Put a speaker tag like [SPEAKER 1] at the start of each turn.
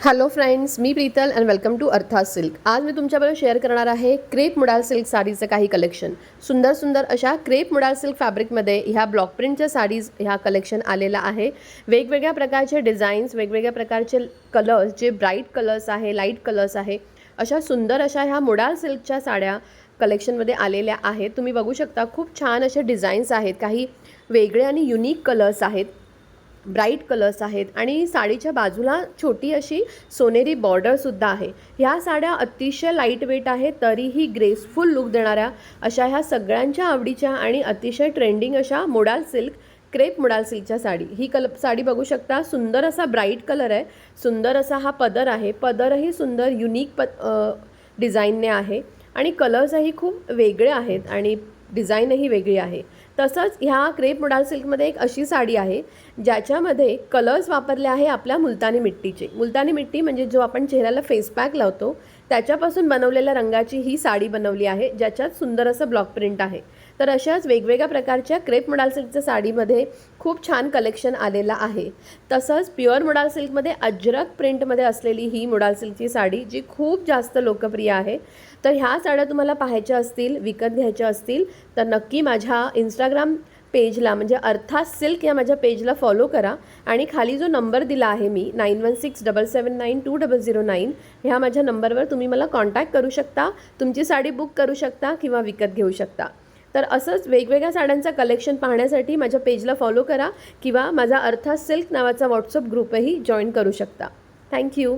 [SPEAKER 1] Hello friends, मी Preetal and welcome to Arthas silk. आज मी तुमच्याबरोबर शेअर करणार आहे क्रेप मुडाल सिल्क साडीचं काही कलेक्शन. सुंदर सुंदर अशा क्रेप मुडाल सिल्क फॅब्रिकमध्ये ह्या ब्लॉक प्रिंटच्या साडीज ह्या कलेक्शन आलेला आहे. वेगवेगळ्या प्रकारचे डिझाईन्स, वेगवेगळ्या प्रकारचे कलर्स, जे ब्राईट कलर्स आहे, लाईट कलर्स आहे, अशा सुंदर अशा ह्या मुडाल सिल्कच्या साड्या कलेक्शनमध्ये आलेल्या आहेत. तुम्ही बघू शकता खूप छान असे डिझाईन्स आहेत, काही वेगळे आणि युनिक कलर्स आहेत, ब्राईट कलर्स आहेत आणि साडीच्या बाजूला छोटी अशी सोनेरी बॉर्डरसुद्धा आहे. ह्या साड्या अतिशय लाईट वेट आहेत, तरीही ग्रेसफुल लुक देणाऱ्या अशा ह्या सगळ्यांच्या आवडीच्या आणि अतिशय ट्रेंडिंग अशा मुडाल सिल्क, क्रेप मुडाल सिल्कच्या साडी. ही साडी बघू शकता. सुंदर असा ब्राईट कलर आहे, सुंदर असा हा पदर आहे. पदरही सुंदर युनिक डिझाईनने आहे आणि कलर्सही खूप वेगळे आहेत आणि डिझाईनही वेगळी आहे. तसंच ह्या क्रेप मुडाल सिल्कमध्ये एक अशी साडी आहे ज्याच्यामध्ये कलर्स वापरले आहे आपल्या मुलतानी मिट्टीचे. मुलतानी मिट्टी म्हणजे जो आपण चेहऱ्याला फेस पॅक लावतो त्याच्यापासून बनवलेल्या रंगाची ही साडी बनवली आहे, ज्याच्यात सुंदर असं ब्लॉक प्रिंट आहे. तर अशाच वेगवेगळ्या प्रकारच्या क्रेप मुडाल सिल्कच्या साडीमध्ये खूप छान कलेक्शन आलेलं आहे. तसंच प्युअर मुडाल सिल्कमध्ये अजरक प्रिंटमध्ये असलेली ही मुडाल सिल्कची साडी जी खूप जास्त लोकप्रिय आहे. तर ह्या साड्या तुम्हाला पाहायच्या असतील, विकत घ्यायच्या असतील तर नक्की माझ्या इंस्टाग्राम पेजला म्हणजे अर्थास सिल्क या माझ्या पेजला फॉलो करा आणि खाली जो नंबर दिला आहे मी 9167792009 ह्या माझ्या नंबरवर तुम्ही मला कॉन्टॅक्ट करू शकता, तुमची साडी बुक करू शकता किंवा विकत घेऊ शकता. तर असंच वेगवेगळ्या साड्यांचा कलेक्शन पाहण्यासाठी माझ्या पेजला फॉलो करा किंवा माझा अर्थास सिल्क नावाचा व्हॉट्सअप ग्रुपही जॉईन करू शकता. थँक्यू.